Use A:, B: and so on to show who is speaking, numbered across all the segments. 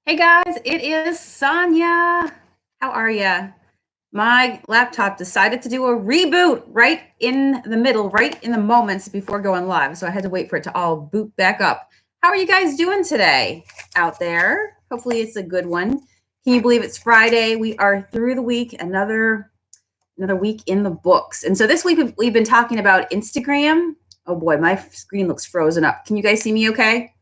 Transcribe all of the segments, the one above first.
A: Hey guys, it is Sonia. How are ya? My laptop decided to do a reboot right in the middle, right in the moments before going live. So I had to wait for it to all boot back up. How are you guys doing today out there? Hopefully it's a good one. Can you believe it's Friday? We are through the week, another week in the books. And so this week we've been talking about Instagram. Oh boy, my screen looks frozen up. Can you guys see me okay?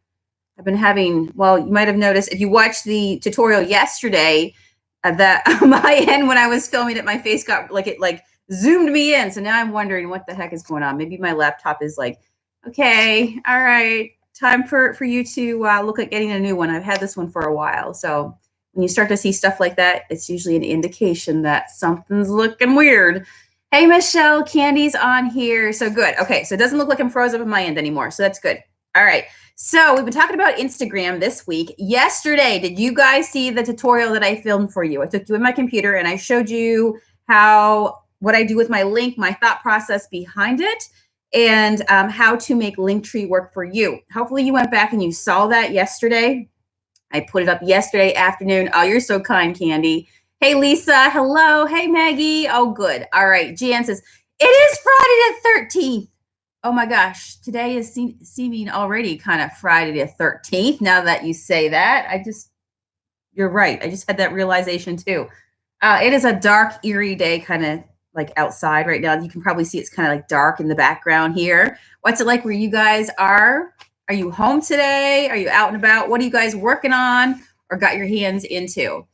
A: I've been having, well, you might have noticed if you watched the tutorial yesterday that on my end when I was filming it, my face got like zoomed me in. So now I'm wondering what the heck is going on. Maybe my laptop is like, okay, all right, time for you to look at getting a new one. I've had this one for a while. So when you start to see stuff like that, it's usually an indication that something's looking weird. Hey, Michelle, Candy's on here. So good. Okay, so it doesn't look like I'm frozen up on my end anymore. So that's good. All right. So we've been talking about Instagram this week. Yesterday, did you guys see the tutorial that I filmed for you? I took you in my computer and I showed you what I do with my link, my thought process behind it, and how to make Linktree work for you. Hopefully you went back and you saw that yesterday. I put it up yesterday afternoon. Oh, you're so kind, Candy. Hey, Lisa. Hello. Hey, Maggie. Oh, good. All right. Jan says, it is Friday the 13th. Oh my gosh, today is seeming already kind of Friday the 13th. Now that you say that, you're right. I just had that realization too. It is a dark, eerie day, kind of like outside right now. You can probably see it's kind of like dark in the background here. What's it like where you guys are? Are you home today? Are you out and about? What are you guys working on or got your hands into?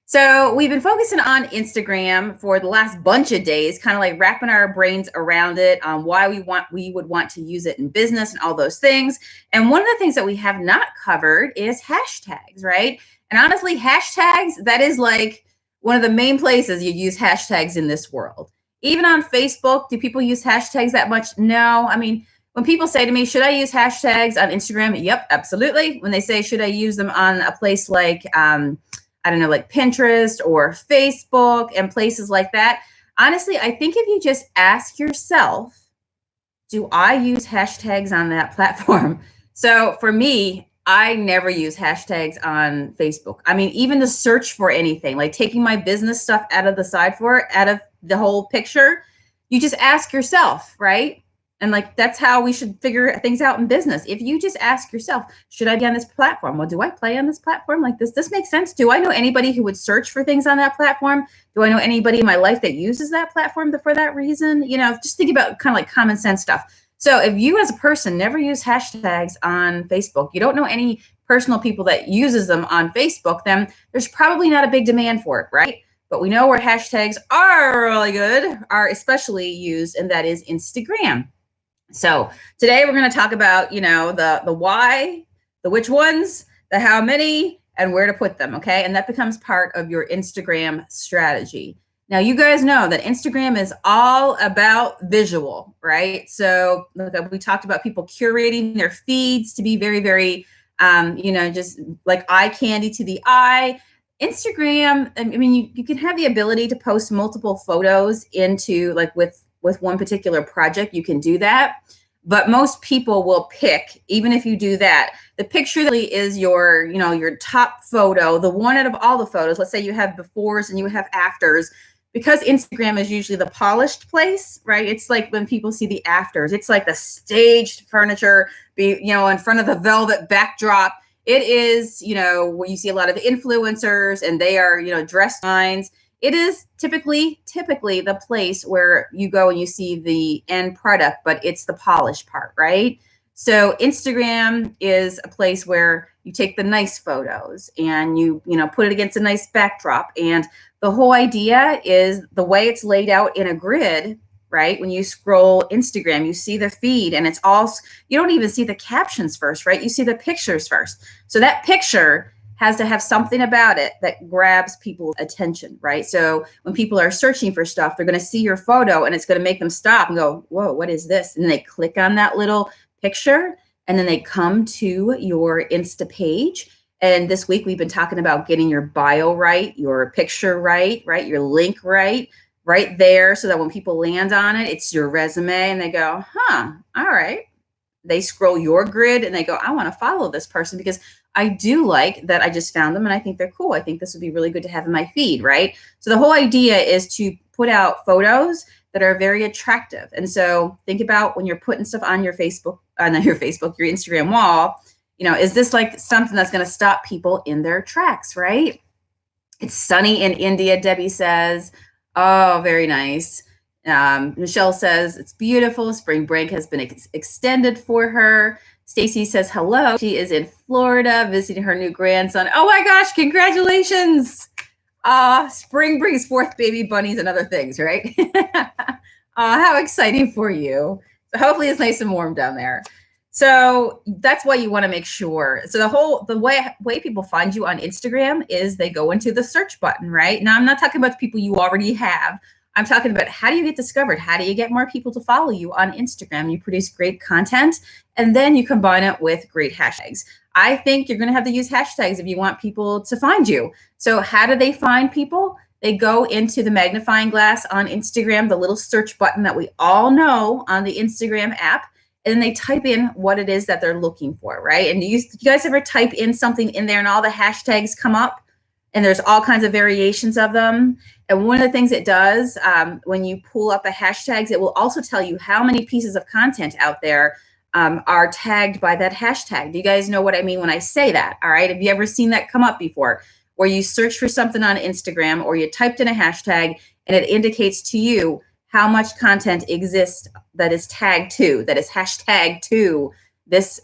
A: So we've been focusing on Instagram for the last bunch of days, kind of like wrapping our brains around it, on why we would want to use it in business and all those things. And one of the things that we have not covered is hashtags, right? And honestly, hashtags, that is like one of the main places you use hashtags in this world. Even on Facebook, do people use hashtags that much? No. I mean, when people say to me, should I use hashtags on Instagram? Yep, absolutely. When they say, should I use them on a place like, I don't know, like Pinterest or Facebook and places like that. Honestly, I think if you just ask yourself, do I use hashtags on that platform? So for me, I never use hashtags on Facebook. I mean, even to search for anything, like taking my business stuff out of the side for it, out of the whole picture, you just ask yourself, right? And like, that's how we should figure things out in business. If you just ask yourself, should I be on this platform? Well, do I play on this platform? Like, this makes sense? Do I know anybody who would search for things on that platform? Do I know anybody in my life that uses that platform for that reason? You know, just think about kind of like common sense stuff. So if you as a person never use hashtags on Facebook, you don't know any personal people that uses them on Facebook, then there's probably not a big demand for it, right? But we know where hashtags are really good, are especially used, and that is Instagram. So today we're going to talk about, you know, the why, the which ones, the how many, and where to put them, okay? And that becomes part of your Instagram strategy. Now, you guys know that Instagram is all about visual, right? So we talked about people curating their feeds to be very, very, you know, just like eye candy to the eye. Instagram, I mean, you can have the ability to post multiple photos into like with one particular project, you can do that. But most people will pick, even if you do that, the picture that is your, you know, your top photo, the one out of all the photos. Let's say you have befores and you have afters, because Instagram is usually the polished place, right? It's like when people see the afters, it's like the staged furniture, you know, in front of the velvet backdrop. It is, you know, where you see a lot of influencers and they are, you know, dress lines. It is typically the place where you go and you see the end product, but it's the polished part, right? So Instagram is a place where you take the nice photos and you know, put it against a nice backdrop. And the whole idea is the way it's laid out in a grid, right? When you scroll Instagram, you see the feed and it's all, you don't even see the captions first, right? You see the pictures first. So that picture has to have something about it that grabs people's attention, right? So when people are searching for stuff, they're going to see your photo and it's going to make them stop and go, whoa, what is this? And they click on that little picture and then they come to your Insta page. And this week we've been talking about getting your bio right, your picture right, your link right there, so that when people land on it, it's your resume and they go, huh, all right, they scroll your grid and they go, I want to follow this person because I do like that I just found them and I think they're cool. I think this would be really good to have in my feed, right? So the whole idea is to put out photos that are very attractive. And so think about when you're putting stuff on your Facebook, not your Facebook, your Instagram wall, you know, is this like something that's going to stop people in their tracks, right? It's sunny in India, Debbie says. Oh, very nice. Michelle says, it's beautiful. Spring break has been extended for her. Stacy says, hello. She is in Florida visiting her new grandson. Oh my gosh, congratulations. Spring brings forth baby bunnies and other things, right? How exciting for you. So hopefully it's nice and warm down there. So that's why you want to make sure. So the way people find you on Instagram is they go into the search button, right? Now I'm not talking about the people you already have. I'm talking about how do you get discovered? How do you get more people to follow you on Instagram? You produce great content and then you combine it with great hashtags. I think you're going to have to use hashtags if you want people to find you. So how do they find people? They go into the magnifying glass on Instagram, the little search button that we all know on the Instagram app. And then they type in what it is that they're looking for, right? And you guys ever type in something in there and all the hashtags come up? And there's all kinds of variations of them. And one of the things it does when you pull up the hashtags, it will also tell you how many pieces of content out there are tagged by that hashtag. Do you guys know what I mean when I say that? All right. Have you ever seen that come up before? Where you search for something on Instagram or you typed in a hashtag and it indicates to you how much content exists that is tagged to, that is hashtagged to this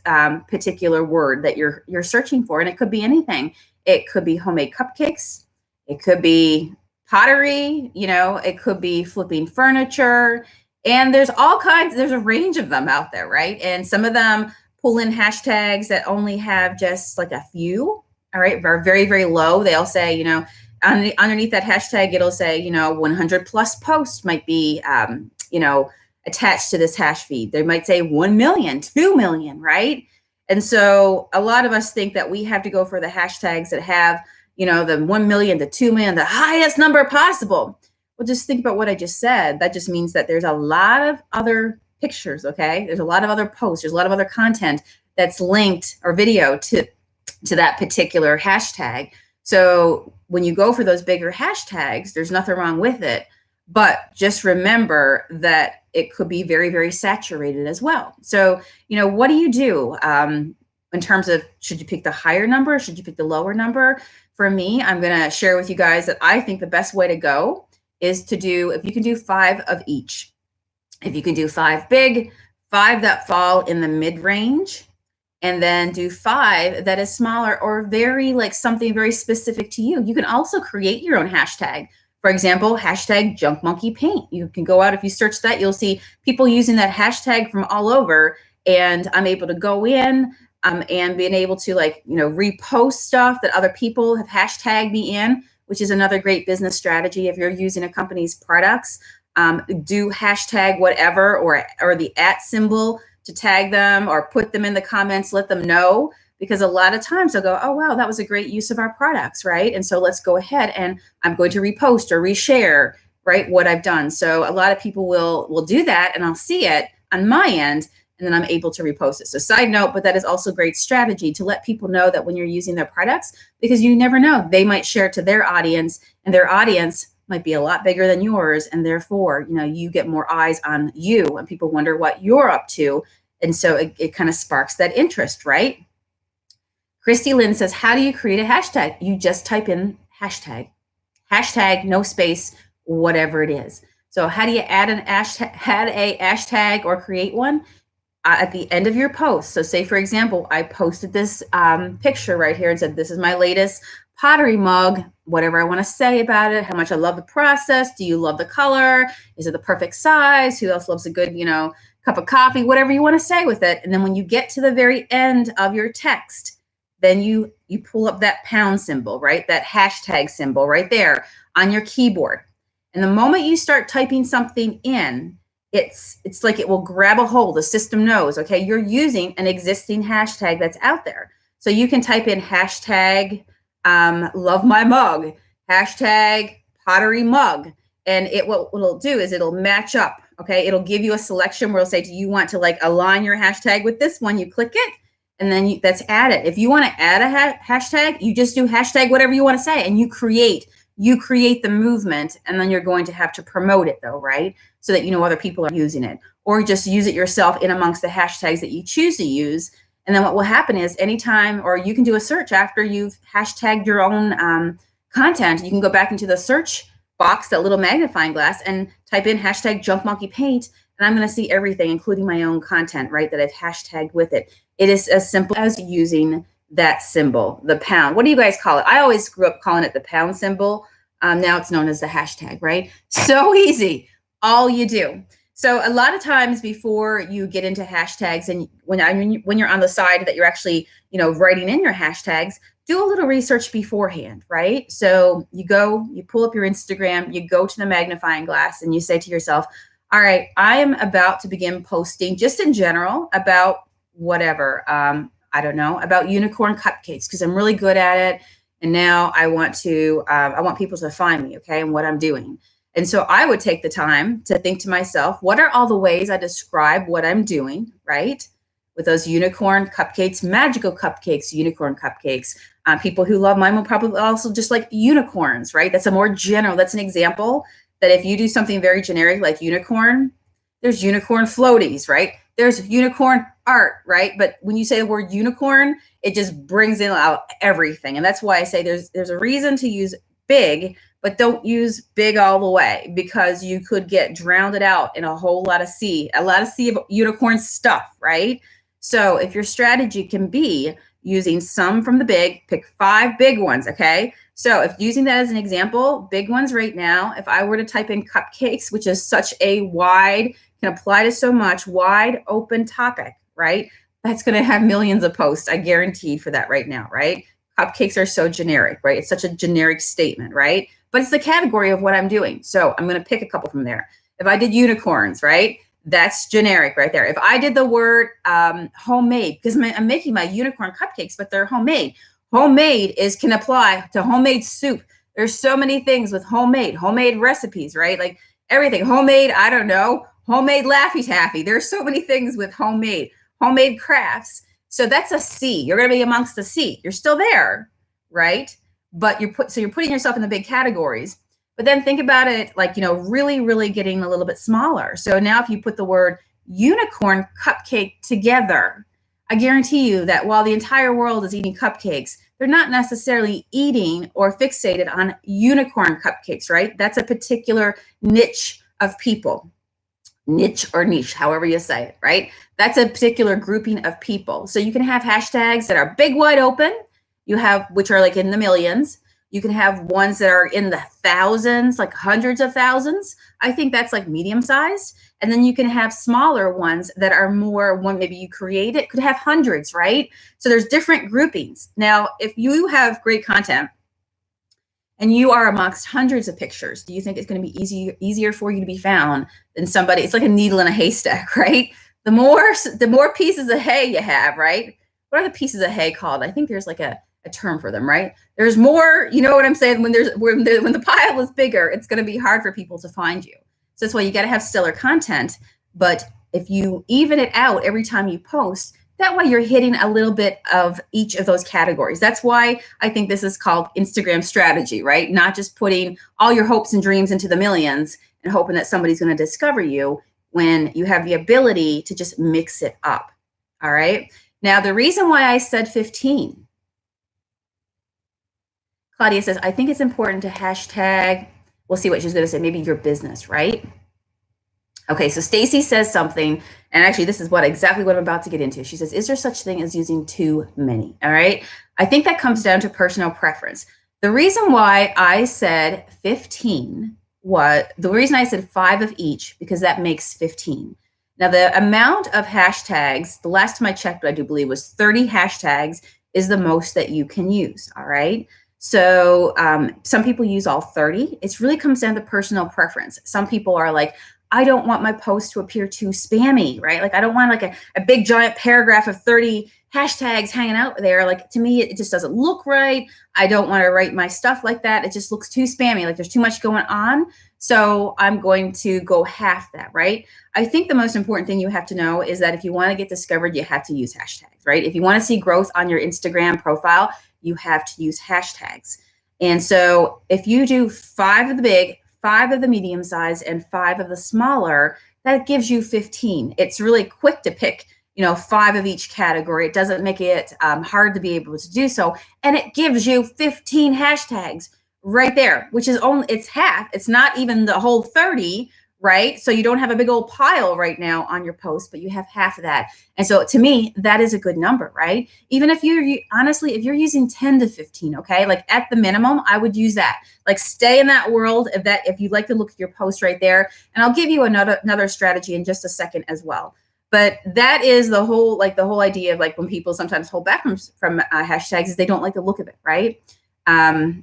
A: particular word that you're searching for. And it could be anything. It could be homemade cupcakes. It could be pottery, you know, it could be flipping furniture. And there's all kinds, there's a range of them out there, right? And some of them pull in hashtags that only have just like a few, all right, are very, very low. They'll say, you know, underneath that hashtag, it'll say, you know, 100 plus posts might be, you know, attached to this hash feed. They might say 1 million, 2 million, right? And so a lot of us think that we have to go for the hashtags that have, you know, the 1 million, the 2 million, the highest number possible. Well, just think about what I just said. That just means that there's a lot of other pictures, okay? There's a lot of other posts. There's a lot of other content that's linked or video to that particular hashtag. So when you go for those bigger hashtags, there's nothing wrong with it. But just remember that it could be very, very saturated as well. So, you know, what do you do in terms of should you pick the higher number? Should you pick the lower number? For me, I'm going to share with you guys that I think the best way to go is to do, if you can do 5 of each. If you can do 5 big, 5 that fall in the mid-range, and then do 5 that is smaller or very like something very specific to you. You can also create your own hashtag. For example, hashtag junk monkey paint. You can go out, if you search that, you'll see people using that hashtag from all over. And I'm able to go in and being able to, like, you know, repost stuff that other people have hashtagged me in, which is another great business strategy. If you're using a company's products, do hashtag whatever or the @ symbol to tag them or put them in the comments, let them know. Because a lot of times they'll go, oh, wow, that was a great use of our products, right? And so let's go ahead and I'm going to repost or reshare, right, what I've done. So a lot of people will do that and I'll see it on my end and then I'm able to repost it. So side note, but that is also great strategy to let people know that when you're using their products, because you never know, they might share it to their audience and their audience might be a lot bigger than yours. And therefore, you know, you get more eyes on you and people wonder what you're up to. And so it kind of sparks that interest, right? Christy Lynn says, how do you create a hashtag? You just type in hashtag, no space, whatever it is. So how do you add a hashtag or create one? At the end of your post. So say, for example, I posted this picture right here and said, this is my latest pottery mug, whatever I want to say about it, how much I love the process. Do you love the color? Is it the perfect size? Who else loves a good, you know, cup of coffee, whatever you want to say with it. And then when you get to the very end of your text, then you pull up that pound symbol, right? That hashtag symbol right there on your keyboard. And the moment you start typing something in, it's like it will grab a hold. The system knows, okay, you're using an existing hashtag that's out there. So you can type in hashtag love my mug, hashtag pottery mug. And what it'll do is it'll match up Okay, it'll give you a selection where it'll say, do you want to like align your hashtag with this one? You click it, and then that's added. If you want to add a hashtag, you just do hashtag whatever you want to say, and you create the movement, and then you're going to have to promote it though, right? So that you know other people are using it, or just use it yourself in amongst the hashtags that you choose to use. And then what will happen is anytime, or you can do a search after you've hashtagged your own content, you can go back into the search box, that little magnifying glass, and type in hashtag junk monkey paint, and I'm going to see everything, including my own content, right, that I've hashtagged with it. It is as simple as using that symbol, the pound. What do you guys call it? I always grew up calling it the pound symbol. Now it's known as the hashtag, right? So easy. All you do. So a lot of times before you get into hashtags, and when you're on the side that you're actually, writing in your hashtags, do a little research beforehand, right? So you pull up your Instagram, you go to the magnifying glass, and you say to yourself, all right, I am about to begin posting just in general about whatever, I don't know, about unicorn cupcakes, because I'm really good at it. And now I want people to find me, okay, and what I'm doing. And so I would take the time to think to myself, what are all the ways I describe what I'm doing, right? With those unicorn cupcakes, magical cupcakes, unicorn cupcakes. People who love mine will probably also just like unicorns, right? That's a more general, that's an example that if you do something very generic like unicorn, there's unicorn floaties, right? There's unicorn art, right? But when you say the word unicorn, it just brings in out everything. And that's why I say there's a reason to use big, but don't use big all the way, because you could get drowned out in a whole lot of sea of unicorn stuff, right? So if your strategy can be using some from the big, pick 5 big ones, okay? So if using that as an example, big ones right now, if I were to type in cupcakes, which is such a wide, can apply to so much, wide open topic, right? That's going to have millions of posts, I guaranteed, for that right now, right? Cupcakes are so generic, right? It's such a generic statement, right? But it's the category of what I'm doing. So I'm going to pick a couple from there. If I did unicorns, right? That's generic right there. If I did the word homemade, because I'm making my unicorn cupcakes, but they're homemade. Homemade can apply to homemade soup. There's so many things with homemade recipes, right? Like everything. Homemade, I don't know, homemade Laffy Taffy. There's so many things with homemade crafts. So that's a C. You're going to be amongst the C. You're still there, right? But you're putting yourself in the big categories. But then think about it like, really, really getting a little bit smaller. So now if you put the word unicorn cupcake together, I guarantee you that while the entire world is eating cupcakes, they're not necessarily eating or fixated on unicorn cupcakes, right? That's a particular niche of people. Niche or niche, however you say it, right? That's a particular grouping of people. So you can have hashtags that are big, wide open. You have, which are like in the millions. You can have ones that are in the thousands, like hundreds of thousands. I think that's like medium sized. And then you can have smaller ones that are more, one maybe you create it, could have hundreds, right? So there's different groupings. Now, if you have great content and you are amongst hundreds of pictures, do you think it's going to be easier for you to be found than somebody? It's like a needle in a haystack, right? The more pieces of hay you have, right? What are the pieces of hay called? I think there's like a term for them, right? There's more, you know what I'm saying? When the pile is bigger, it's going to be hard for people to find you. So that's why you got to have stellar content. But if you even it out every time you post, that way you're hitting a little bit of each of those categories. That's why I think this is called Instagram strategy, right? Not just putting all your hopes and dreams into the millions and hoping that somebody's going to discover you, when you have the ability to just mix it up. All right. Now, the reason why I said 15, Claudia says, I think it's important to hashtag, we'll see what she's going to say, maybe your business, right? Okay, so Stacy says something, and actually this is exactly what I'm about to get into. She says, is there such thing as using too many? All right, I think that comes down to personal preference. The reason why I said 15 the reason I said 5 of each, because that makes 15. Now, the amount of hashtags, the last time I checked, I do believe was 30 hashtags is the most that you can use, all right? So some people use all 30. It really comes down to personal preference. Some people are like, I don't want my post to appear too spammy, right? Like I don't want like a big giant paragraph of 30 hashtags hanging out there. Like, to me, it just doesn't look right. I don't want to write my stuff like that. It just looks too spammy. Like, there's too much going on. So I'm going to go half that, right? I think the most important thing you have to know is that if you want to get discovered, you have to use hashtags, right? If you want to see growth on your Instagram profile, you have to use hashtags. And so if you do 5 of the big, 5 of the medium size, and 5 of the smaller, that gives you 15. It's really quick to pick, 5 of each category. It doesn't make it hard to be able to do so. And it gives you 15 hashtags right there, which is it's half. It's not even the whole 30, right? So you don't have a big old pile right now on your post, but you have half of that. And so to me, that is a good number, right? Even if honestly, if you're using 10 to 15, okay, like at the minimum, I would use that. Like, stay in that world if you'd like to look at your post right there. And I'll give you another strategy in just a second as well. But that is the whole idea of, like, when people sometimes hold back from hashtags, is they don't like the look of it, right?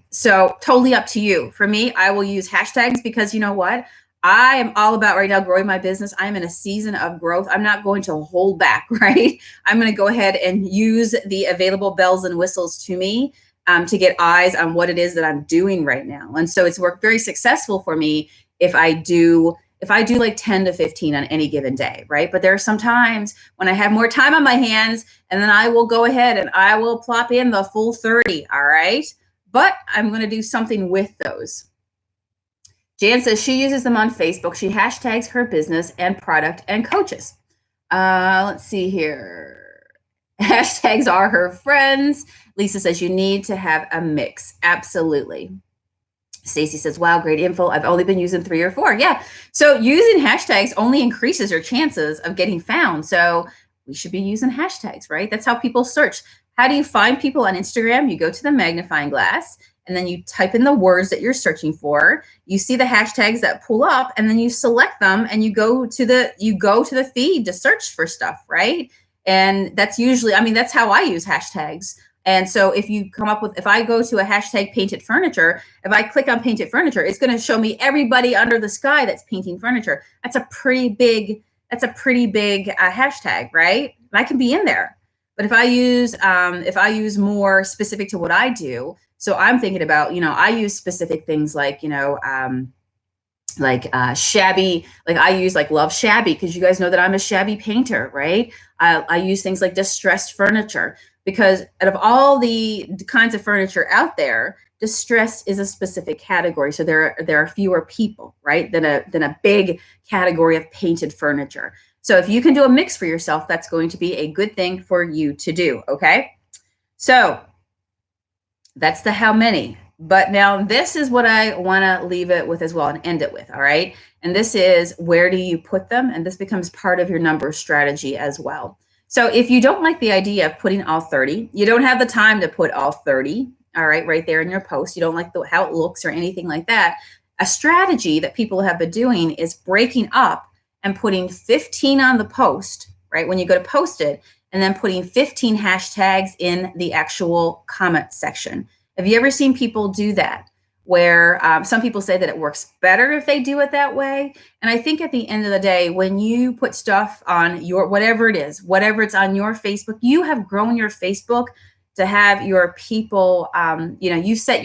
A: So totally up to you. For me, I will use hashtags because, you know what? I am all about right now growing my business. I'm in a season of growth. I'm not going to hold back, right? I'm going to go ahead and use the available bells and whistles to me to get eyes on what it is that I'm doing right now. And so it's worked very successful for me if I do like 10 to 15 on any given day, right? But there are some times when I have more time on my hands, and then I will go ahead and I will plop in the full 30, all right? But I'm going to do something with those. Jan says she uses them on Facebook. She hashtags her business and product and coaches. Let's see here. Hashtags are her friends. Lisa says you need to have a mix. Absolutely. Stacy says, wow, great info. I've only been using 3 or 4. Yeah. So using hashtags only increases your chances of getting found. So we should be using hashtags, right? That's how people search. How do you find people on Instagram? You go to the magnifying glass, and then you type in the words that you're searching for. You see the hashtags that pull up, and then you select them, and you go to the feed to search for stuff, right? And that's usually, that's how I use hashtags. And so if I go to a hashtag painted furniture, if I click on painted furniture, it's going to show me everybody under the sky that's painting furniture. That's a pretty big hashtag, right? And I can be in there. But if I use more specific to what I do, so I'm thinking about, I use specific things like, shabby, like I use like love shabby, because you guys know that I'm a shabby painter, right? I use things like distressed furniture, because out of all the kinds of furniture out there, distressed is a specific category. So there are fewer people, right, than a big category of painted furniture. So if you can do a mix for yourself, that's going to be a good thing for you to do. Okay. So that's the how many. But now this is what I want to leave it with as well and end it with. All right. And this is, where do you put them? And this becomes part of your number strategy as well. So if you don't like the idea of putting all 30, you don't have the time to put all 30, all right there in your post, you don't like how it looks or anything like that, a strategy that people have been doing is breaking up and putting 15 on the post, right, when you go to post it, and then putting 15 hashtags in the actual comment section. Have you ever seen people do that? Where some people say that it works better if they do it that way. And I think at the end of the day, when you put stuff on your, whatever it's on your Facebook, you have grown your Facebook to have your people, you've set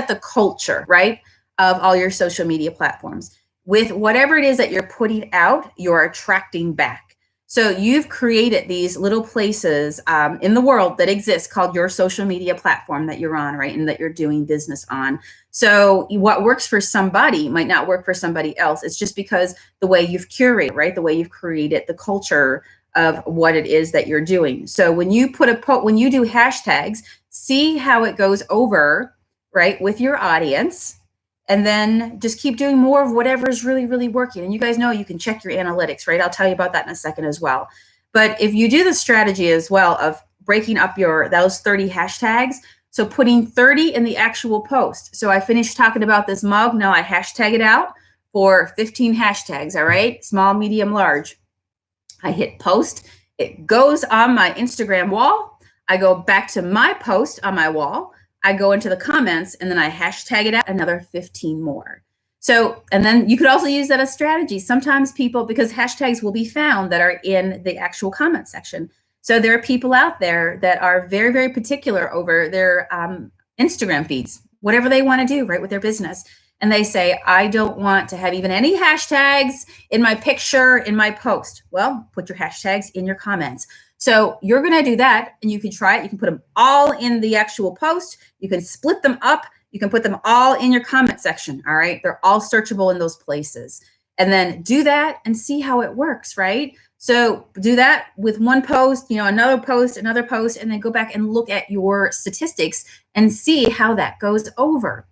A: the culture, right, of all your social media platforms. With whatever it is that you're putting out, you're attracting back. So you've created these little places in the world that exist called your social media platform that you're on, right, and that you're doing business on. So what works for somebody might not work for somebody else. It's just because the way you've curated, right, the way you've created the culture of what it is that you're doing. So when you when you do hashtags, see how it goes over, right, with your audience. And then just keep doing more of whatever is really, really working. And you guys know you can check your analytics, right? I'll tell you about that in a second as well. But if you do the strategy as well of breaking up those 30 hashtags, so putting 30 in the actual post. So I finished talking about this mug. Now I hashtag it out for 15 hashtags, all right? Small, medium, large. I hit post. It goes on my Instagram wall. I go back to my post on my wall. I go into the comments, and then I hashtag it out another 15 more. So, and then you could also use that as strategy. Sometimes people, because hashtags will be found that are in the actual comment section. So there are people out there that are very, very particular over their Instagram feeds, whatever they want to do, right, with their business. And they say, I don't want to have even any hashtags in my picture, in my post. Well, put your hashtags in your comments. So you're going to do that, and you can try it. You can put them all in the actual post. You can split them up. You can put them all in your comment section. All right. They're all searchable in those places. And then do that and see how it works, right? So do that with one post, another post, and then go back and look at your statistics and see how that goes over.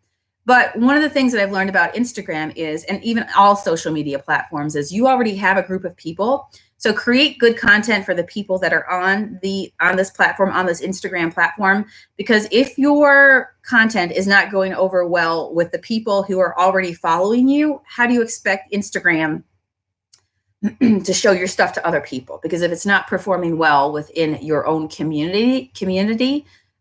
A: But one of the things that I've learned about Instagram is, and even all social media platforms, is you already have a group of people. So create good content for the people that are on this platform, on this Instagram platform, because if your content is not going over well with the people who are already following you, how do you expect Instagram to show your stuff to other people? Because if it's not performing well within your own community,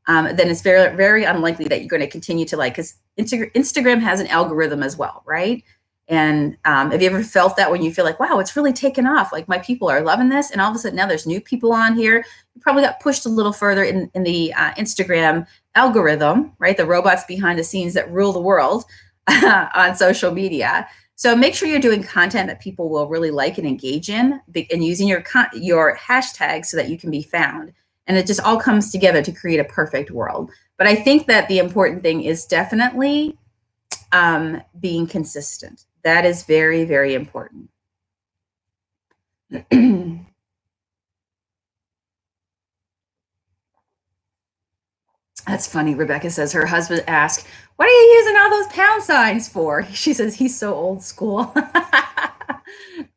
A: then it's very, very unlikely that you're going to continue to because Instagram has an algorithm as well, right? And have you ever felt that when you feel like, wow, it's really taken off? Like my people are loving this. And all of a sudden now there's new people on here. You probably got pushed a little further in the Instagram algorithm, right? The robots behind the scenes that rule the world on social media. So make sure you're doing content that people will really like and engage in, and using your hashtags so that you can be found. And it just all comes together to create a perfect world. But I think that the important thing is definitely being consistent. That is very, very important. That's funny. Rebecca says her husband asked, what are you using all those pound signs for? She says he's so old school.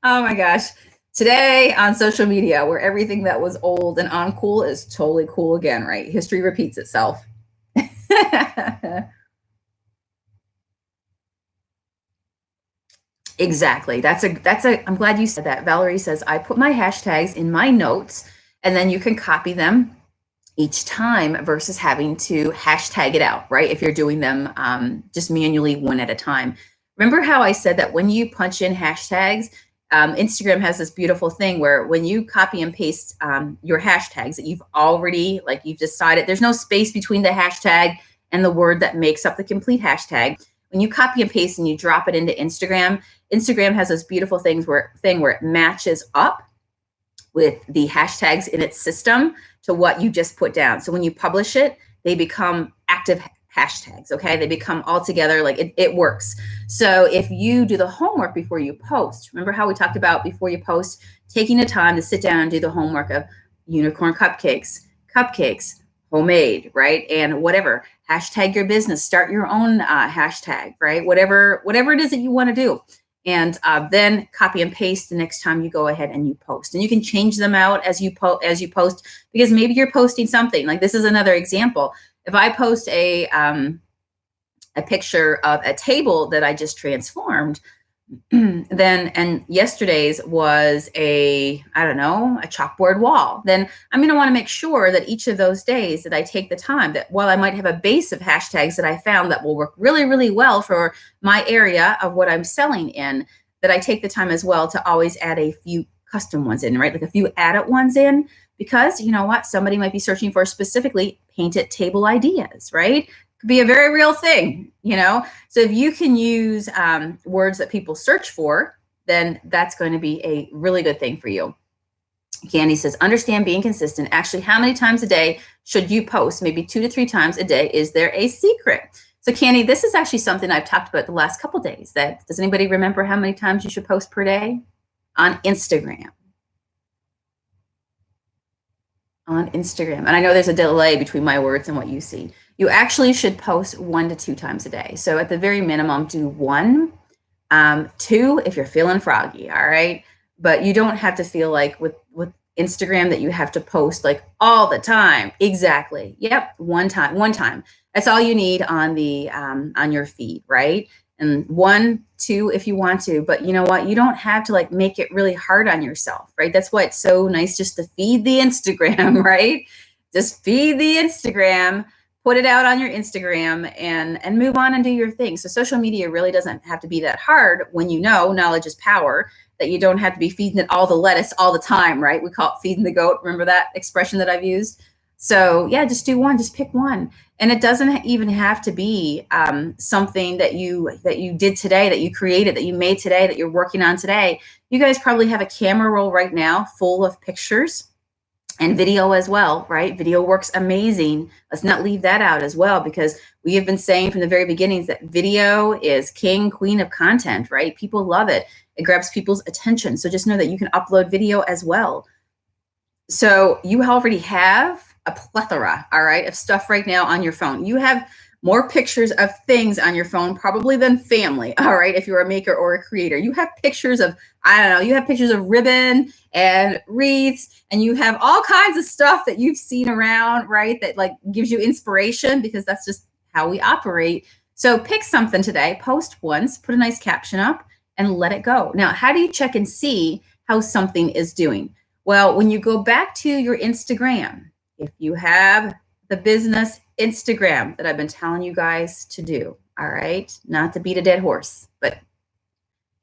A: Oh my gosh. Today on social media, where everything that was old and uncool is totally cool again, right? History repeats itself. Exactly. I'm glad you said that. Valerie says, I put my hashtags in my notes, and then you can copy them each time versus having to hashtag it out, right? If you're doing them just manually one at a time. Remember how I said that when you punch in hashtags, Instagram has this beautiful thing where when you copy and paste your hashtags that you've already, you've decided, there's no space between the hashtag and the word that makes up the complete hashtag. When you copy and paste and you drop it into Instagram, Instagram has this beautiful thing where it matches up with the hashtags in its system to what you just put down. So when you publish it, they become active hashtags, okay? They become all together, it works. So if you do the homework before you post, remember how we talked about before you post, taking the time to sit down and do the homework of unicorn cupcakes, homemade, right? And whatever, hashtag your business, start your own hashtag, right? Whatever it is that you want to do. And then copy and paste the next time you go ahead and you post. And you can change them out as you post, because maybe you're posting something. Like this is another example. If I post a picture of a table that I just transformed, and yesterday's was a chalkboard wall, then I'm going to want to make sure that each of those days that I take the time, that while I might have a base of hashtags that I found that will work really, really well for my area of what I'm selling in, that I take the time as well to always add a few custom ones in, right? Like a few added ones in, because you know what? Somebody might be searching for specifically painted table ideas, right? Could be a very real thing, So if you can use words that people search for, then that's going to be a really good thing for you. Candy says, understand being consistent. Actually, how many times a day should you post? Maybe 2 to 3 times a day. Is there a secret? So Candy, this is actually something I've talked about the last couple of days. Does anybody remember how many times you should post per day on Instagram? On Instagram. And I know there's a delay between my words and what you see. You actually should post 1 to 2 times a day. So at the very minimum, do 1, 2 if you're feeling froggy, all right? But you don't have to feel like with Instagram that you have to post all the time. Exactly. Yep, one time. That's all you need on the on your feed, right? And 1, 2 if you want to, but you know what? You don't have to make it really hard on yourself, right? That's why it's so nice just to feed the Instagram, right? Just feed the Instagram, put it out on your Instagram, and move on and do your thing. So social media really doesn't have to be that hard when knowledge is power, that you don't have to be feeding it all the lettuce all the time, right? We call it feeding the goat. Remember that expression that I've used? So yeah, just do one, just pick one. And it doesn't even have to be something that you did today, that you created, that you made today, that you're working on today. You guys probably have a camera roll right now full of pictures and video as well, right? Video works amazing. Let's not leave that out as well, because we have been saying from the very beginnings that video is king, queen of content, right? People love it. It grabs people's attention. So just know that you can upload video as well. So you already have a plethora, all right, of stuff right now on your phone. You have more pictures of things on your phone probably than family, all right, if you're a maker or a creator. You have pictures of, I don't know, you have pictures of ribbon and wreaths, and you have all kinds of stuff that you've seen around, right, that like gives you inspiration, because that's just how we operate. So pick something today, post once, put a nice caption up, and let it go. Now, how do you check and see how something is doing? Well, when you go back to your Instagram, if you have the business Instagram that I've been telling you guys to do, all right, not to beat a dead horse, but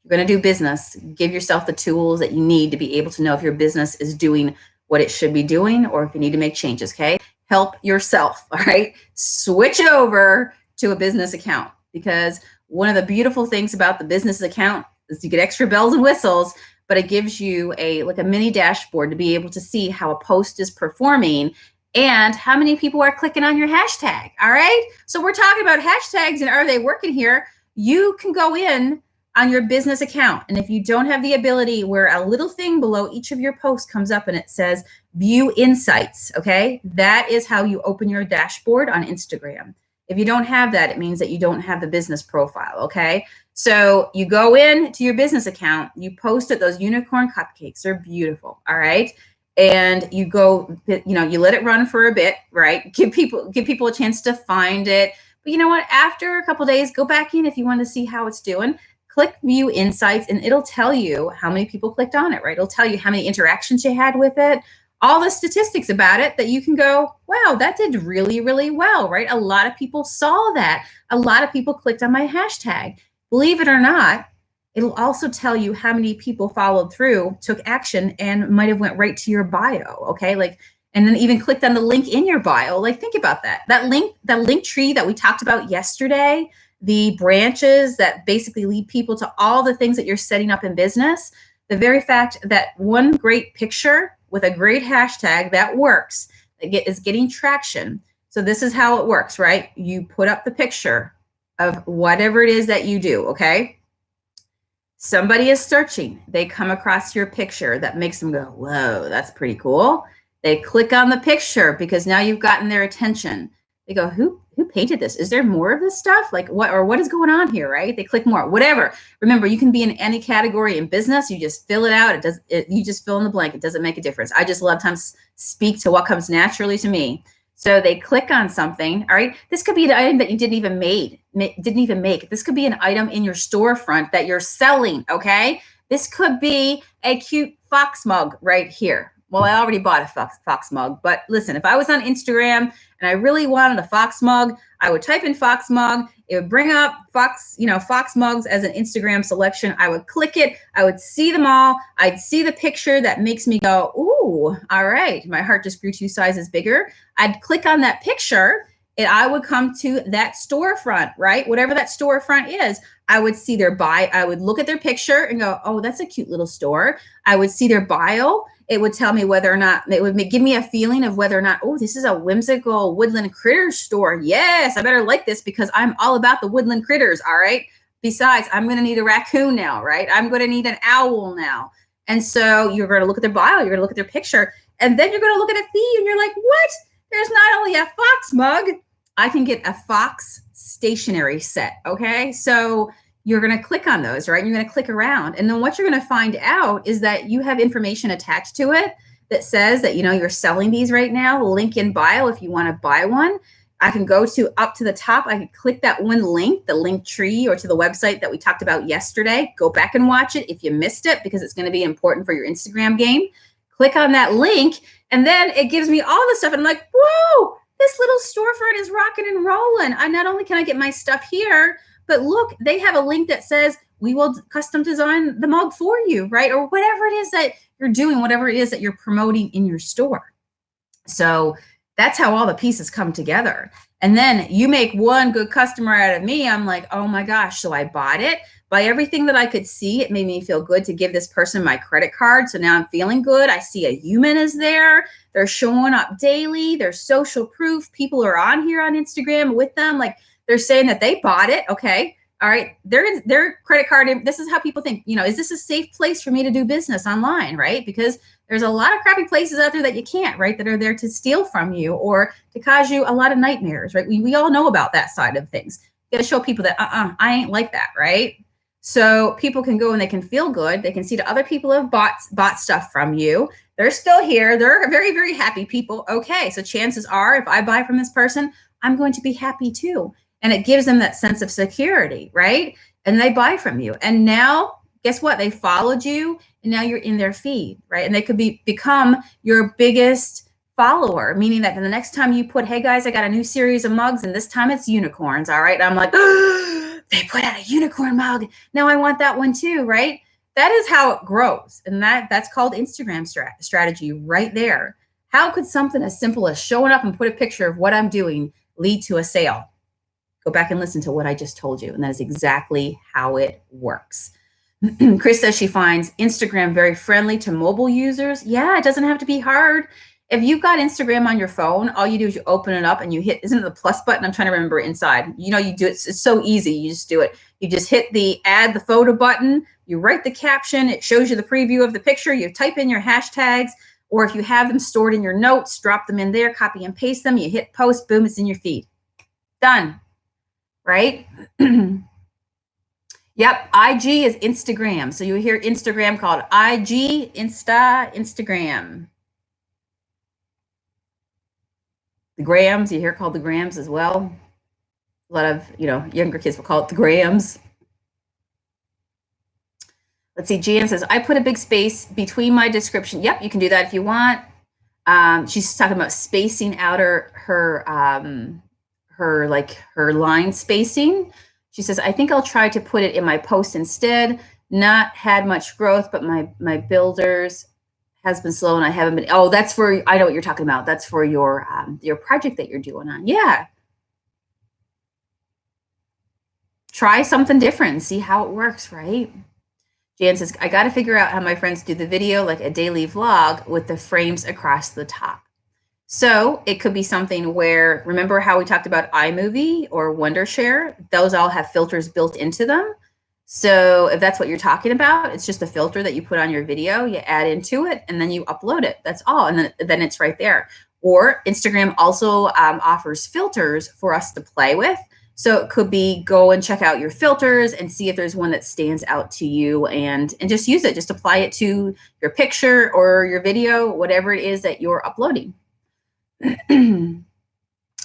A: you're going to do business, give yourself the tools that you need to be able to know if your business is doing what it should be doing, or if you need to make changes, okay? Help yourself, all right? Switch over to a business account, because one of the beautiful things about the business account is you get extra bells and whistles, but it gives you a mini dashboard to be able to see how a post is performing and how many people are clicking on your hashtag, all right? So we're talking about hashtags and are they working here? You can go in on your business account, and if you don't have the ability where a little thing below each of your posts comes up and it says view insights, okay? That is how you open your dashboard on Instagram. If you don't have that, it means that you don't have the business profile, okay? So you go in to your business account, you post it, those unicorn cupcakes are beautiful, all right? And you go, you let it run for a bit, right? Give people a chance to find it. But you know what? After a couple of days, go back in if you want to see how it's doing. Click view insights, and it'll tell you how many people clicked on it, right? It'll tell you how many interactions you had with it, all the statistics about it that you can go, wow, that did really, really well, right? A lot of people saw that. A lot of people clicked on my hashtag. Believe it or not, it'll also tell you how many people followed through, took action, and might have went right to your bio, okay? And then even clicked on the link in your bio. Think about that. That link tree that we talked about yesterday, the branches that basically lead people to all the things that you're setting up in business, the very fact that one great picture with a great hashtag that works, is getting traction. So this is how it works, right? You put up the picture of whatever it is that you do, okay? Somebody is searching. They come across your picture that makes them go, whoa, that's pretty cool. They click on the picture because now you've gotten their attention. They go, who painted this? Is there more of this stuff? What is going on here, right? They click more, whatever. Remember, you can be in any category in business. You just fill it out. You just fill in the blank. It doesn't make a difference. I just a lot of times speak to what comes naturally to me. So they click on something, all right? This could be an item that you didn't even make. This could be an item in your storefront that you're selling, okay? This could be a cute fox mug right here. Well, I already bought a fox mug, but listen, if I was on Instagram and I really wanted a fox mug, I would type in fox mug. It would bring up fox mugs as an Instagram selection. I would click it. I would see them all. I'd see the picture that makes me go, ooh, all right. My heart just grew 2 sizes bigger. I'd click on that picture and I would come to that storefront, right? Whatever that storefront is, I would see their bio. I would look at their picture and go, oh, that's a cute little store. I would see their bio. It would tell me whether or not, it would give me a feeling of whether or not, oh, this is a whimsical woodland critters store. Yes, I better like this because I'm all about the woodland critters, all right? Besides, I'm going to need a raccoon now, right? I'm going to need an owl now. And so you're going to look at their bio, you're going to look at their picture, and then you're going to look at a fee and you're like, what? There's not only a fox mug, I can get a fox stationery set, okay? So you're going to click on those, right? And you're going to click around. And then what you're going to find out is that you have information attached to it that says that, you're selling these right now. Link in bio if you want to buy one. I can go up to the top. I can click that one link, the link tree, or to the website that we talked about yesterday. Go back and watch it if you missed it, because it's going to be important for your Instagram game. Click on that link, and then it gives me all the stuff. And I'm like, whoa, this little storefront is rocking and rolling. Not only can I get my stuff here, but look, they have a link that says we will custom design the mug for you, right? Or whatever it is that you're doing, whatever it is that you're promoting in your store. So that's how all the pieces come together. And then you make one good customer out of me. I'm like, oh my gosh. So I bought it. By everything that I could see, it made me feel good to give this person my credit card. So now I'm feeling good. I see a human is there. They're showing up daily. There's social proof. People are on here on Instagram with them. Like they're saying that they bought it. Okay. All right. Their credit card. This is how people think, is this a safe place for me to do business online? Right. Because there's a lot of crappy places out there that you can't, right, that are there to steal from you or to cause you a lot of nightmares, right? We all know about that side of things. You got to show people that, I ain't like that, right? So people can go and they can feel good. They can see that other people have bought stuff from you. They're still here. They're very, very happy people. Okay, so chances are if I buy from this person, I'm going to be happy too. And it gives them that sense of security, right? And they buy from you. And now, guess what? They followed you and now you're in their feed, right? And they could become your biggest follower, meaning that the next time you put, hey guys, I got a new series of mugs and this time it's unicorns, all right? And I'm like, they put out a unicorn mug. Now I want that one too, right? That is how it grows. And that's called Instagram strategy right there. How could something as simple as showing up and put a picture of what I'm doing lead to a sale? Go back and listen to what I just told you. And that is exactly how it works. Chris says she finds Instagram very friendly to mobile users. Yeah, it doesn't have to be hard. If you've got Instagram on your phone, all you do is you open it up and you hit, isn't it the plus button? I'm trying to remember inside. You do it. It's so easy. You just do it. You just hit the add the photo button. You write the caption. It shows you the preview of the picture. You type in your hashtags, or if you have them stored in your notes, drop them in there, copy and paste them. You hit post, boom, it's in your feed. Done. Right? Yep, IG is Instagram. So you hear Instagram called IG, Instagram. The grams, you hear called the grams as well. A lot of, younger kids will call it the grams. Let's see, Jan says, I put a big space between my description. Yep, you can do that if you want. She's talking about spacing out her line spacing. She says, I think I'll try to put it in my post instead. Not had much growth, but my builders has been slow and I haven't been. Oh, that's for, I know what you're talking about. That's for your project that you're doing on. Yeah. Try something different and see how it works, right? Jan says, I got to figure out how my friends do the video, like a daily vlog with the frames across the top. So it could be something where, remember how we talked about iMovie or Wondershare? Those all have filters built into them. So if that's what you're talking about, it's just a filter that you put on your video, you add into it, and then you upload it. That's all. And then it's right there. Or Instagram also offers filters for us to play with. So it could be go and check out your filters and see if there's one that stands out to you and just use it. Just apply it to your picture or your video, whatever it is that you're uploading.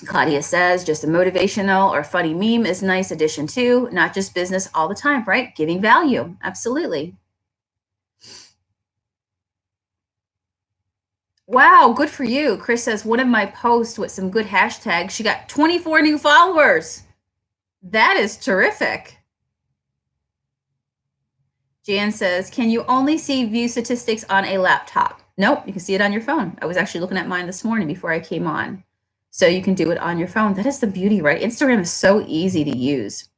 A: Claudia says, just a motivational or funny meme is a nice addition too, not just business all the time, right? Giving value. Absolutely. Wow, good for you. Chris says, one of my posts with some good hashtags, she got 24 new followers. That is terrific. Jan says, can you only see view statistics on a laptop? Nope, you can see it on your phone. I was actually looking at mine this morning before I came on. So you can do it on your phone. That is the beauty, right? Instagram is so easy to use.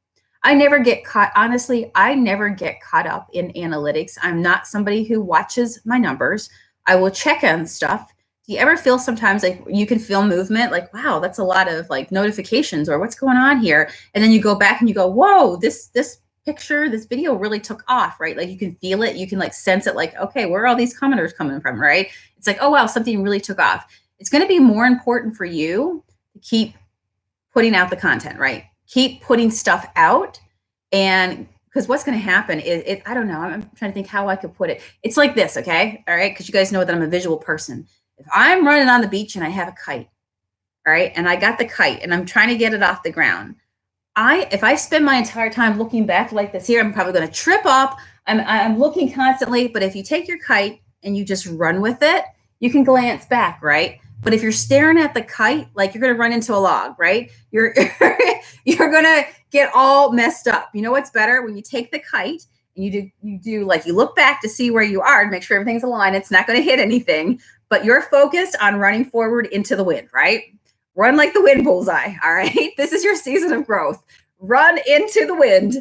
A: I never get caught, honestly, I never get caught up in analytics. I'm not somebody who watches my numbers. I will check on stuff. Do you ever feel sometimes like you can feel movement? Like, wow, that's a lot of like notifications or what's going on here? And then you go back and you go, whoa, this picture, this video really took off, right? Like you can feel it. You can like sense it like, okay, where are all these commenters coming from, right? It's like, oh, wow, something really took off. It's going to be more important for you to keep putting out the content, right? Keep putting stuff out. And because what's going to happen is, I don't know, I'm trying to think how I could put it. It's like this, okay? All right. Because you guys know that I'm a visual person. If I'm running on the beach and I have a kite, all right, and I got the kite and I'm trying to get it off the ground, if I spend my entire time looking back like this here, I'm probably going to trip up. I'm looking constantly. But if you take your kite and you just run with it, you can glance back, right? But if you're staring at the kite, like you're going to run into a log, right? You're you're going to get all messed up. You know what's better? When you take the kite and you do like you look back to see where you are and make sure everything's aligned. It's not going to hit anything, but you're focused on running forward into the wind, right? Run like the wind, bullseye. All right. This is your season of growth. Run into the wind.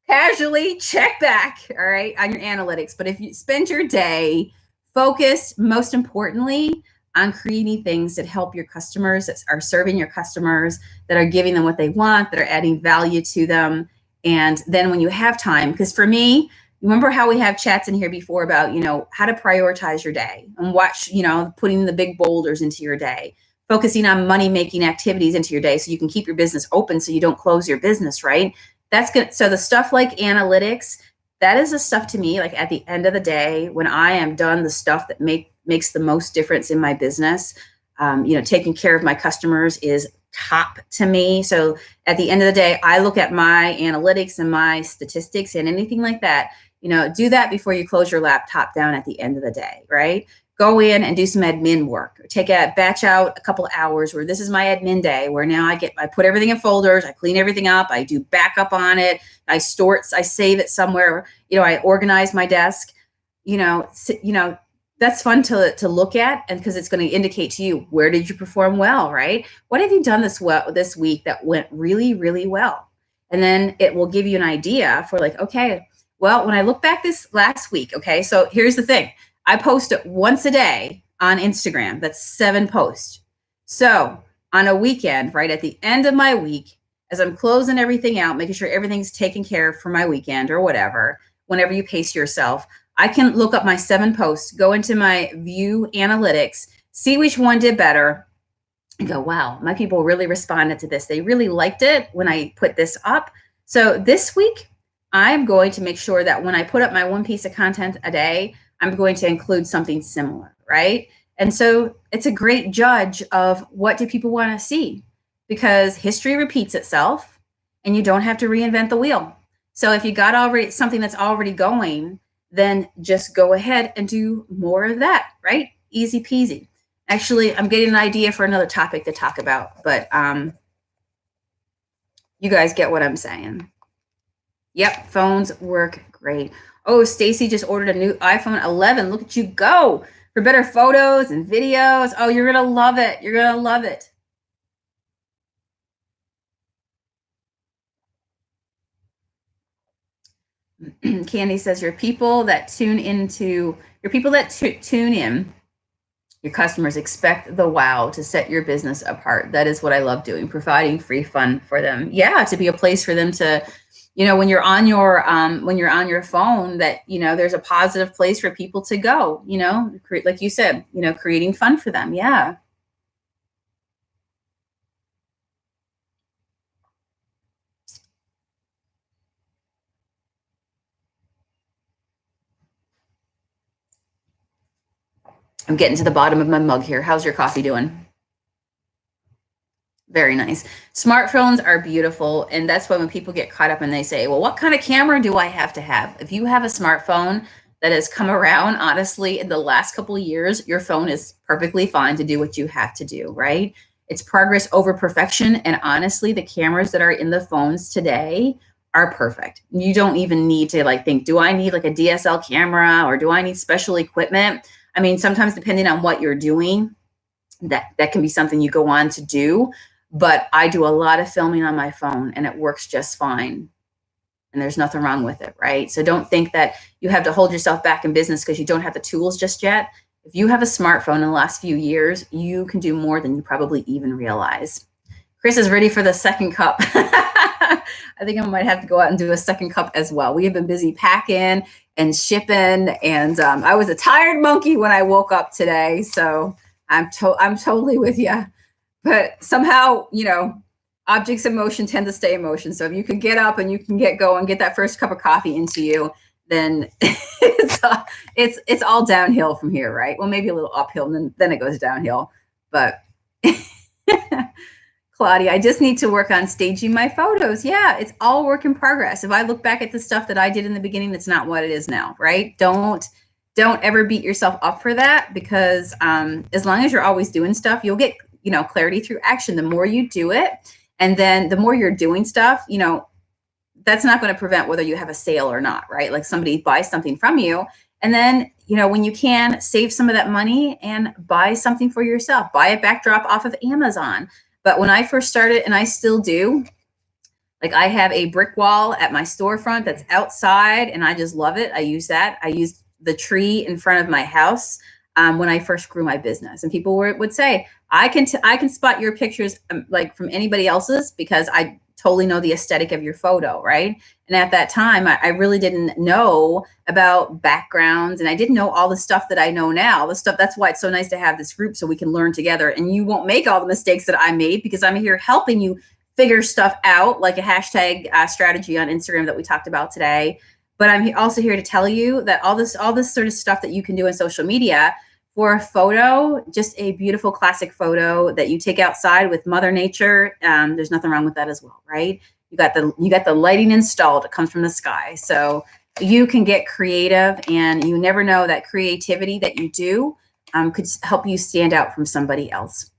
A: Casually check back, all right, on your analytics. But if you spend your day focused, most importantly, on creating things that help your customers, that are serving your customers, that are giving them what they want, that are adding value to them. And then when you have time, because for me, remember how we have chats in here before about, how to prioritize your day and watch, putting the big boulders into your day, focusing on money-making activities into your day so you can keep your business open so you don't close your business, right? That's good. So the stuff like analytics, that is the stuff to me, like at the end of the day, when I am done, the stuff that makes the most difference in my business, taking care of my customers is top to me. So at the end of the day, I look at my analytics and my statistics and anything like that, do that before you close your laptop down at the end of the day, right? Go in and do some admin work. Batch out a couple of hours where this is my admin day, where now I put everything in folders, I clean everything up, I do backup on it, I store it, I save it somewhere, I organize my desk, that's fun to look at, and because it's going to indicate to you, where did you perform well, right? What have you done this week that went really, really well? And then it will give you an idea for like, okay, well, when I look back this last week, okay, so here's the thing. I post it once a day on Instagram. That's 7 posts. So on a weekend, right at the end of my week, as I'm closing everything out, making sure everything's taken care of for my weekend or whatever, whenever you pace yourself, I can look up my 7 posts, go into my view analytics, see which one did better, and go, wow, my people really responded to this. They really liked it when I put this up. So this week, I'm going to make sure that when I put up my one piece of content a day, I'm going to include something similar, right? And so it's a great judge of what do people want to see, because history repeats itself and you don't have to reinvent the wheel. So if you got already something that's already going, then just go ahead and do more of that, right? Easy peasy. Actually, I'm getting an idea for another topic to talk about, but you guys get what I'm saying. Yep, phones work great. Oh, Stacy just ordered a new iPhone 11. Look at you go for better photos and videos. Oh, you're going to love it. You're going to love it. Candy says your people that tune in, your customers expect the wow to set your business apart. That is what I love doing, providing free fun for them. Yeah, to be a place for them to, when you're on your phone, that, there's a positive place for people to go, like you said, creating fun for them. Yeah. I'm getting to the bottom of my mug here. How's your coffee doing? Very nice. Smartphones are beautiful. And that's why when people get caught up and they say, well, what kind of camera do I have to have? If you have a smartphone that has come around, honestly, in the last couple of years, your phone is perfectly fine to do what you have to do, right? It's progress over perfection. And honestly, the cameras that are in the phones today are perfect. You don't even need to think, do I need like a DSL camera or do I need special equipment? I mean, sometimes depending on what you're doing, that can be something you go on to do. But I do a lot of filming on my phone and it works just fine. And there's nothing wrong with it, right? So don't think that you have to hold yourself back in business because you don't have the tools just yet. If you have a smartphone in the last few years, you can do more than you probably even realize. Chris is ready for the second cup. I think I might have to go out and do a second cup as well. We have been busy packing and shipping, and I was a tired monkey when I woke up today. So I'm totally with you. But somehow, objects in motion tend to stay in motion. So if you can get up and you can get going, get that first cup of coffee into you, then it's all downhill from here, right? Well, maybe a little uphill, and then it goes downhill. But Claudia, I just need to work on staging my photos. Yeah, it's all work in progress. If I look back at the stuff that I did in the beginning, it's not what it is now, right? Don't don't ever beat yourself up for that, because as long as you're always doing stuff, you'll get, clarity through action. The more you do it, and then the more you're doing stuff, that's not going to prevent whether you have a sale or not, right? Like somebody buys something from you, and then, when you can, save some of that money and buy something for yourself. Buy a backdrop off of Amazon. But when I first started, and I still do, like I have a brick wall at my storefront that's outside, and I just love it. I use that. I use the tree in front of my house when I first grew my business, and people would say, I can spot your pictures like from anybody else's, because I totally know the aesthetic of your photo, right? And at that time, I really didn't know about backgrounds, and I didn't know all the stuff that I know now. That's why it's so nice to have this group, so we can learn together, and you won't make all the mistakes that I made, because I'm here helping you figure stuff out, like a hashtag strategy on Instagram that we talked about today. But I'm also here to tell you that all this sort of stuff that you can do in social media for a photo, just a beautiful classic photo that you take outside with Mother Nature. There's nothing wrong with that as well, right? You got the lighting installed. It comes from the sky, so you can get creative, and you never know, that creativity that you do could help you stand out from somebody else.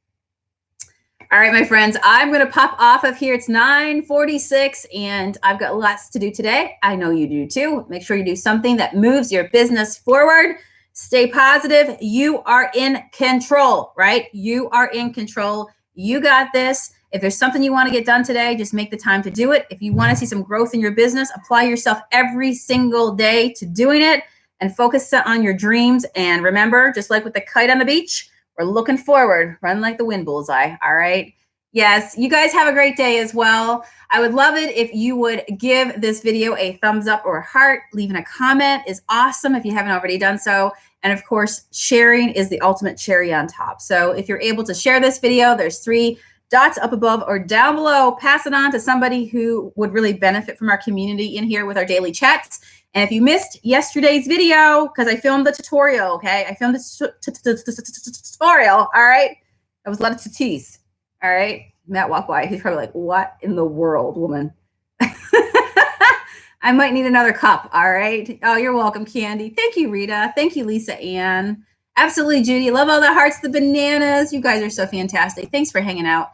A: All right, my friends, I'm going to pop off of here. It's 9:46, and I've got lots to do today. I know you do too. Make sure you do something that moves your business forward. Stay positive. You are in control, right? You are in control. You got this. If there's something you want to get done today, just make the time to do it. If you want to see some growth in your business, apply yourself every single day to doing it, and focus on your dreams. And remember, just like with the kite on the beach, we're looking forward. Run like the wind, bullseye. All right. Yes, you guys have a great day as well. I would love it if you would give this video a thumbs up or a heart. Leaving a comment is awesome if you haven't already done so. And of course, sharing is the ultimate cherry on top. So if you're able to share this video, there's 3 dots up above or down below. Pass it on to somebody who would really benefit from our community in here with our daily chats. And if you missed yesterday's video, because I filmed the tutorial, okay? I filmed the tutorial, all right? That was a lot of titties, all right? Matt walked by. He's probably like, what in the world, woman? I might need another cup, all right? Oh, you're welcome, Candy. Thank you, Rita. Thank you, Lisa Ann. Absolutely, Judy. Love all the hearts, the bananas. You guys are so fantastic. Thanks for hanging out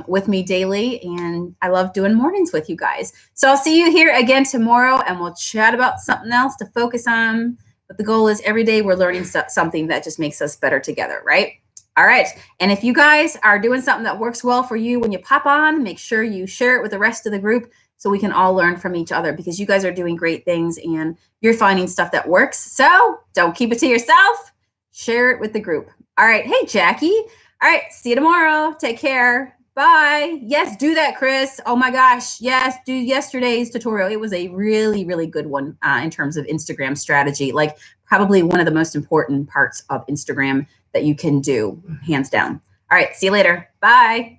A: with me daily, and I love doing mornings with you guys. So I'll see you here again tomorrow, and we'll chat about something else to focus on. But the goal is every day we're learning something that just makes us better together, right? All right. And if you guys are doing something that works well for you when you pop on, make sure you share it with the rest of the group, so we can all learn from each other, because you guys are doing great things and you're finding stuff that works. So don't keep it to yourself. Share it with the group. All right. Hey, Jackie. All right. See you tomorrow. Take care. Bye. Yes, do that, Chris. Oh my gosh. Yes, do yesterday's tutorial. It was a really, really good one in terms of Instagram strategy. Like probably one of the most important parts of Instagram that you can do, hands down. All right. See you later. Bye.